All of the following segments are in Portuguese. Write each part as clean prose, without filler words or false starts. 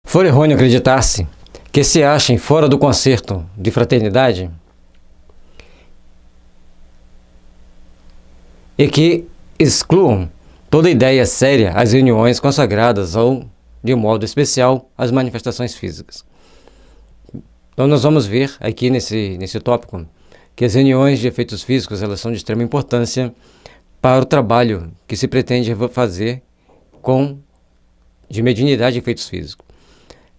For errôneo acreditar-se que se achem fora do concerto de fraternidade e que excluam toda ideia séria às reuniões consagradas ou, de um modo especial, às manifestações físicas. Então nós vamos ver aqui nesse tópico que as reuniões de efeitos físicos elas são de extrema importância para o trabalho que se pretende fazer de mediunidade de efeitos físicos.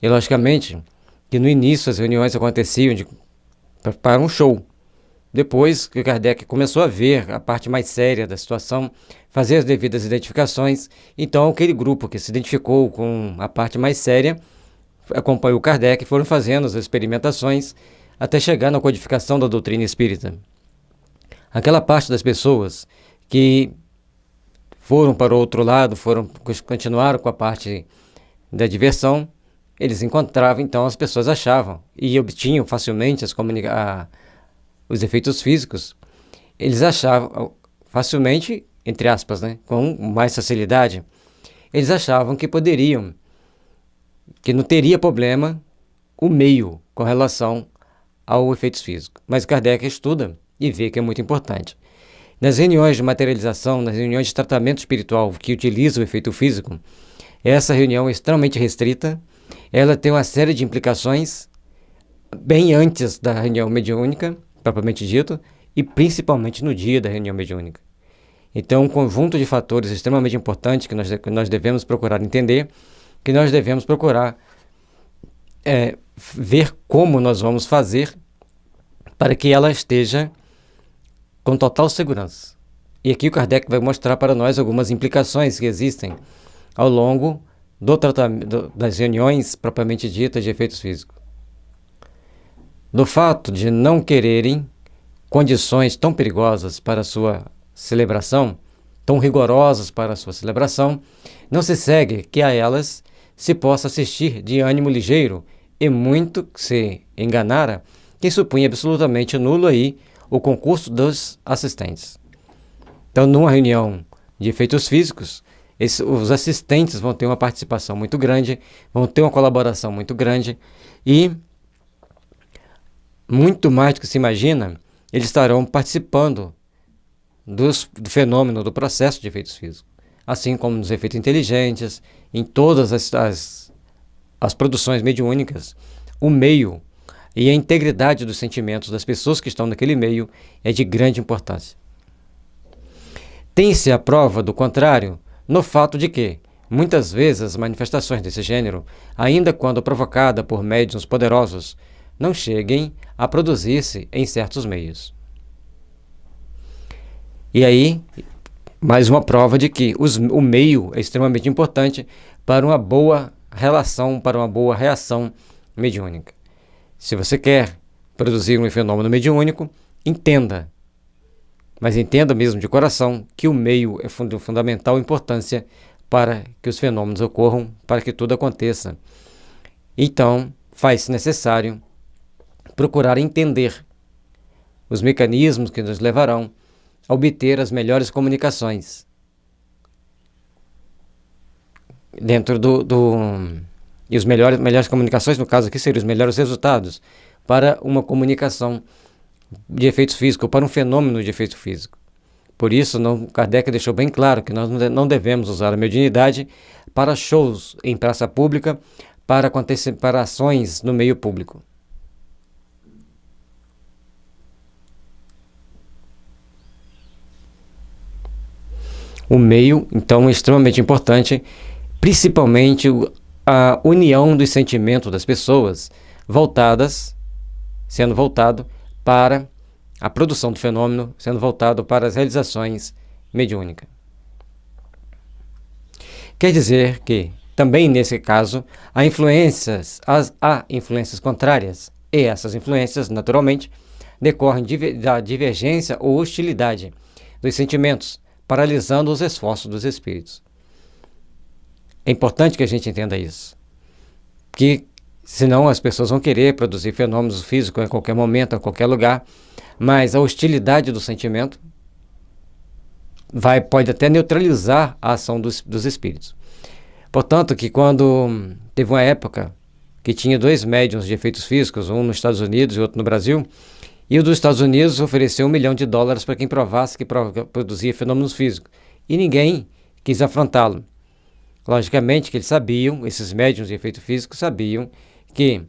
E logicamente que no início as reuniões aconteciam para um show. Depois que Kardec começou a ver a parte mais séria da situação, fazer as devidas identificações, então aquele grupo que se identificou com a parte mais séria acompanhou Kardec e foram fazendo as experimentações até chegar na codificação da doutrina espírita. Aquela parte das pessoas que foram para o outro lado, continuaram com a parte da diversão, eles encontravam, então as pessoas achavam e obtinham facilmente os efeitos físicos, eles achavam facilmente, entre aspas, com mais facilidade, eles achavam que não teria problema o meio com relação ao efeitos físicos. Mas Kardec estuda e vê que é muito importante. Nas reuniões de materialização, nas reuniões de tratamento espiritual que utilizam o efeito físico, essa reunião é extremamente restrita, ela tem uma série de implicações bem antes da reunião mediúnica, propriamente dito, e principalmente no dia da reunião mediúnica. Então, um conjunto de fatores extremamente importantes que nós devemos procurar entender, que nós devemos procurar ver como nós vamos fazer para que ela esteja com total segurança. E aqui o Kardec vai mostrar para nós algumas implicações que existem ao longo do tratamento das reuniões propriamente ditas de efeitos físicos. Do fato de não quererem condições tão perigosas para a sua celebração, tão rigorosas para a sua celebração, não se segue que a elas se possa assistir de ânimo ligeiro e muito se enganara quem supunha absolutamente nulo aí o concurso dos assistentes. Então, numa reunião de efeitos físicos, os assistentes vão ter uma participação muito grande, vão ter uma colaboração muito grande e, muito mais do que se imagina, eles estarão participando do fenômeno, do processo de efeitos físicos, assim como nos efeitos inteligentes, em todas as produções mediúnicas, o meio e a integridade dos sentimentos das pessoas que estão naquele meio é de grande importância. Tem-se a prova do contrário no fato de que, muitas vezes, as manifestações desse gênero, ainda quando provocada por médiuns poderosos, não cheguem a produzir-se em certos meios. E aí, mais uma prova de que o meio é extremamente importante para uma boa relação, para uma boa reação mediúnica. Se você quer produzir um fenômeno mediúnico, entenda, mas entenda mesmo de coração que o meio é de fundamental importância para que os fenômenos ocorram, para que tudo aconteça. Então, faz-se necessário procurar entender os mecanismos que nos levarão a obter as melhores comunicações dentro e os melhores comunicações, no caso aqui, seriam os melhores resultados para uma comunicação de efeitos físicos, para um fenômeno de efeito físico. Por isso, Kardec deixou bem claro que nós não devemos usar a mediunidade para shows em praça pública, para ações no meio público. O meio, então, é extremamente importante, principalmente a união dos sentimentos das pessoas sendo voltado para a produção do fenômeno, sendo voltado para as realizações mediúnicas. Quer dizer que, também nesse caso, há influências contrárias, e essas influências, naturalmente, decorrem da divergência ou hostilidade dos sentimentos, paralisando os esforços dos espíritos. É importante que a gente entenda isso, que senão as pessoas vão querer produzir fenômenos físicos a qualquer momento, a qualquer lugar, mas a hostilidade do sentimento pode até neutralizar a ação dos espíritos. Portanto, que quando teve uma época que tinha 2 médiums de efeitos físicos, um nos Estados Unidos e outro no Brasil, e o dos Estados Unidos ofereceu $1 milhão para quem provasse que produzia fenômenos físicos, e ninguém quis afrontá-lo. Logicamente que eles sabiam, esses médiums de efeito físico sabiam que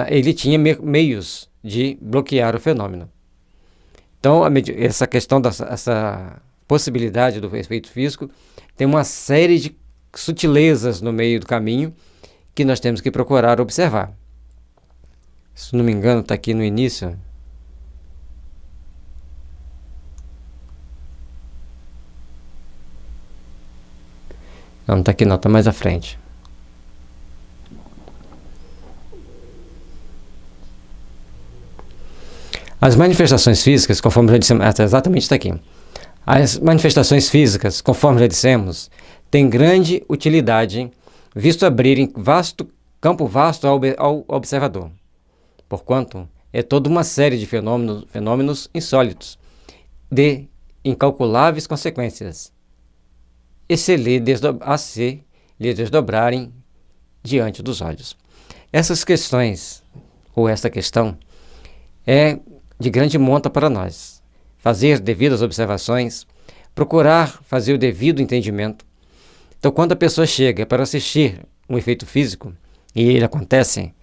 ele tinha meios de bloquear o fenômeno. Então, essa questão essa possibilidade do efeito físico tem uma série de sutilezas no meio do caminho que nós temos que procurar observar. Se não me engano, está aqui no início. Não está aqui não, está mais à frente. As manifestações físicas, conforme já dissemos, exatamente está aqui. As manifestações físicas, conforme já dissemos, têm grande utilidade, visto abrirem campo vasto ao observador, porquanto é toda uma série de fenômenos insólitos, de incalculáveis consequências, e se lhe desdobrarem diante dos olhos. Essas questões, ou essa questão, é de grande monta para nós. Fazer devidas observações, procurar fazer o devido entendimento. Então, quando a pessoa chega para assistir um efeito físico, e ele acontece,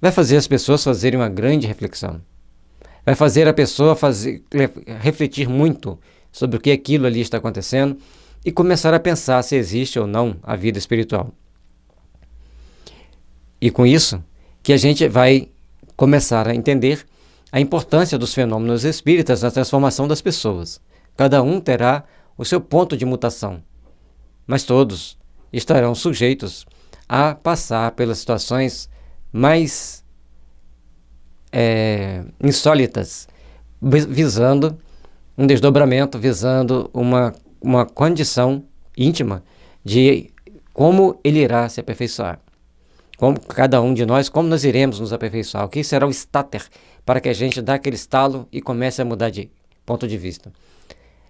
vai fazer as pessoas fazerem uma grande reflexão. Vai fazer a pessoa refletir muito sobre o que aquilo ali está acontecendo e começar a pensar se existe ou não a vida espiritual. E com isso, que a gente vai começar a entender a importância dos fenômenos espíritas na transformação das pessoas. Cada um terá o seu ponto de mutação, mas todos estarão sujeitos a passar pelas situações mais insólitas, visando um desdobramento, visando uma condição íntima de como ele irá se aperfeiçoar. Como cada um de nós, como nós iremos nos aperfeiçoar, o que será o starter para que a gente dê aquele estalo e comece a mudar de ponto de vista.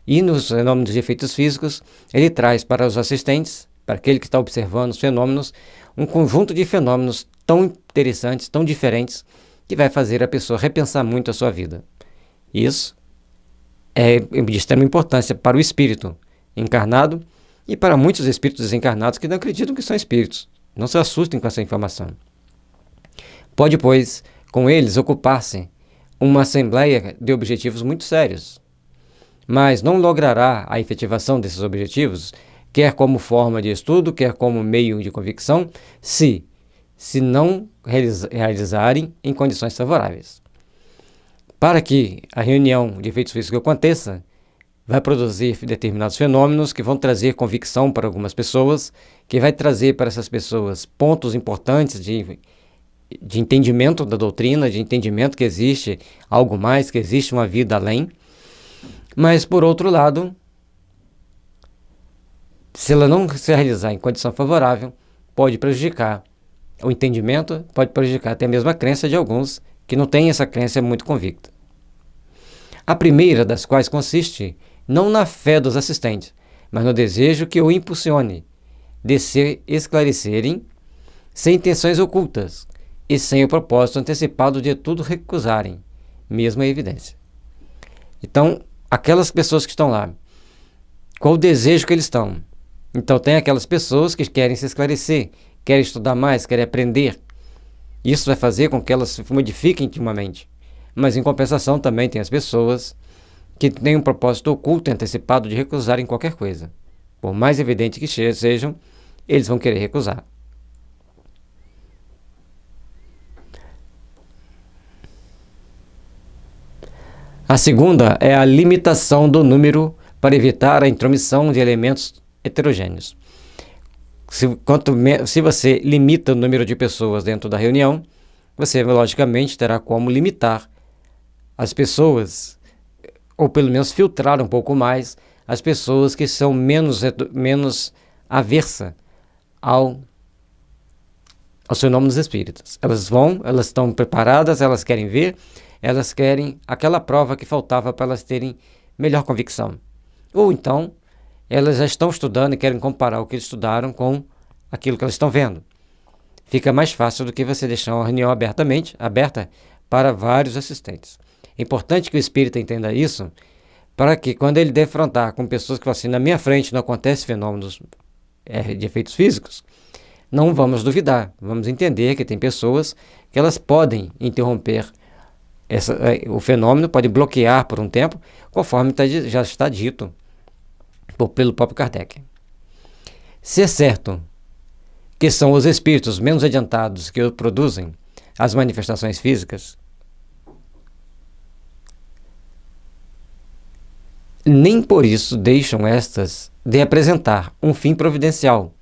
E nos fenômenos de efeitos físicos, ele traz para os assistentes, para aquele que está observando os fenômenos, um conjunto de fenômenos tão interessantes, tão diferentes, que vai fazer a pessoa repensar muito a sua vida. Isso é de extrema importância para o espírito encarnado e para muitos espíritos desencarnados que não acreditam que são espíritos. Não se assustem com essa informação. Pode, pois, com eles ocupar-se uma assembleia de objetivos muito sérios, mas não logrará a efetivação desses objetivos, quer como forma de estudo, quer como meio de convicção, se não realizarem em condições favoráveis. Para que a reunião de efeitos físicos aconteça, vai produzir determinados fenômenos que vão trazer convicção para algumas pessoas, que vai trazer para essas pessoas pontos importantes de entendimento da doutrina, de entendimento que existe algo mais, que existe uma vida além. Mas, por outro lado, se ela não se realizar em condição favorável, pode prejudicar o entendimento, pode prejudicar até mesmo a crença de alguns que não têm essa crença muito convicta. A primeira das quais consiste não na fé dos assistentes, mas no desejo que o impulsione de se esclarecerem sem intenções ocultas e sem o propósito antecipado de tudo recusarem, mesmo a evidência. Então, aquelas pessoas que estão lá, qual o desejo que eles estão? Então, tem aquelas pessoas que querem se esclarecer, querem estudar mais, querem aprender. Isso vai fazer com que elas se modifiquem intimamente. Mas, em compensação, também tem as pessoas que têm um propósito oculto e antecipado de recusarem qualquer coisa. Por mais evidente que sejam, eles vão querer recusar. A segunda é a limitação do número para evitar a intromissão de elementos heterogêneos. Se você limita o número de pessoas dentro da reunião, você logicamente terá como limitar as pessoas, ou pelo menos filtrar um pouco mais as pessoas que são menos aversas aos fenômenos espíritas. Elas estão preparadas, elas querem ver, elas querem aquela prova que faltava para elas terem melhor convicção. Ou então, elas já estão estudando e querem comparar o que eles estudaram com aquilo que elas estão vendo. fica mais fácil do que você deixar uma reunião aberta para vários assistentes. É importante que o espírita entenda isso, para que quando ele defrontar com pessoas que falam assim, na minha frente não acontece fenômenos de efeitos físicos, não vamos duvidar, vamos entender que tem pessoas que elas podem interromper o fenômeno, pode bloquear por um tempo, conforme já está dito pelo próprio Kardec. Se é certo que são os espíritos menos adiantados que produzem as manifestações físicas, nem por isso deixam estas de apresentar um fim providencial,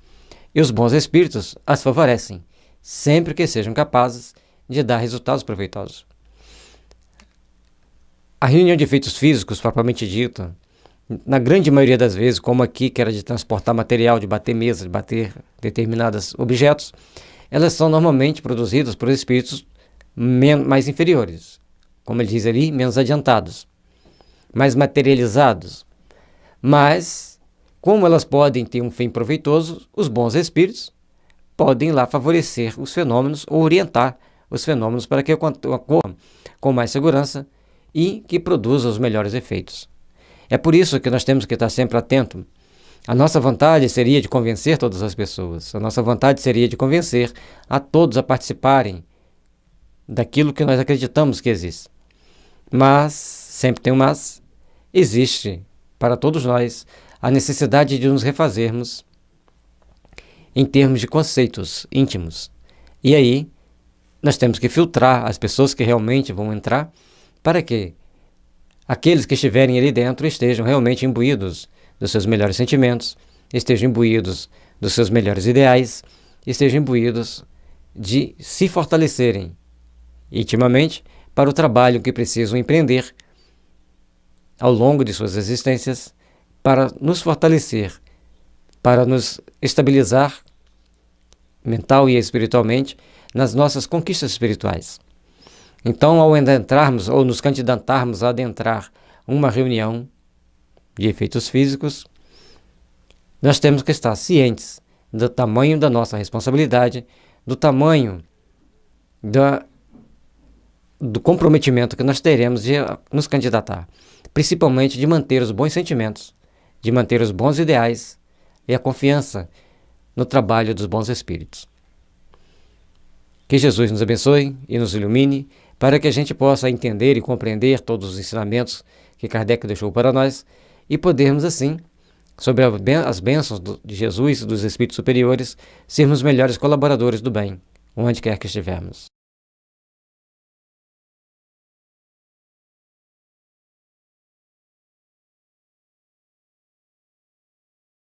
e os bons espíritos as favorecem, sempre que sejam capazes de dar resultados proveitosos. A reunião de efeitos físicos, propriamente dita, na grande maioria das vezes, como aqui, que era de transportar material, de bater mesa, de bater determinados objetos, elas são normalmente produzidas por espíritos mais inferiores, como ele diz ali, menos adiantados, mais materializados. Mas, como elas podem ter um fim proveitoso, os bons espíritos podem lá favorecer os fenômenos ou orientar os fenômenos para que ocorram com mais segurança e que produzam os melhores efeitos. É por isso que nós temos que estar sempre atentos. A nossa vontade seria de convencer todas as pessoas. A nossa vontade seria de convencer a todos a participarem daquilo que nós acreditamos que existe. Mas, sempre tem um mas, existe para todos nós a necessidade de nos refazermos em termos de conceitos íntimos. E aí, nós temos que filtrar as pessoas que realmente vão entrar para que aqueles que estiverem ali dentro estejam realmente imbuídos dos seus melhores sentimentos, estejam imbuídos dos seus melhores ideais, estejam imbuídos de se fortalecerem intimamente para o trabalho que precisam empreender ao longo de suas existências, para nos fortalecer, para nos estabilizar mental e espiritualmente nas nossas conquistas espirituais. Então, ao adentrarmos ou nos candidatarmos a adentrar uma reunião de efeitos físicos, nós temos que estar cientes do tamanho da nossa responsabilidade, do tamanho do comprometimento que nós teremos de nos candidatar, principalmente de manter os bons sentimentos, de manter os bons ideais e a confiança no trabalho dos bons espíritos. Que Jesus nos abençoe e nos ilumine para que a gente possa entender e compreender todos os ensinamentos que Kardec deixou para nós e podermos assim, sob as bênçãos de Jesus e dos Espíritos superiores, sermos melhores colaboradores do bem, onde quer que estivermos.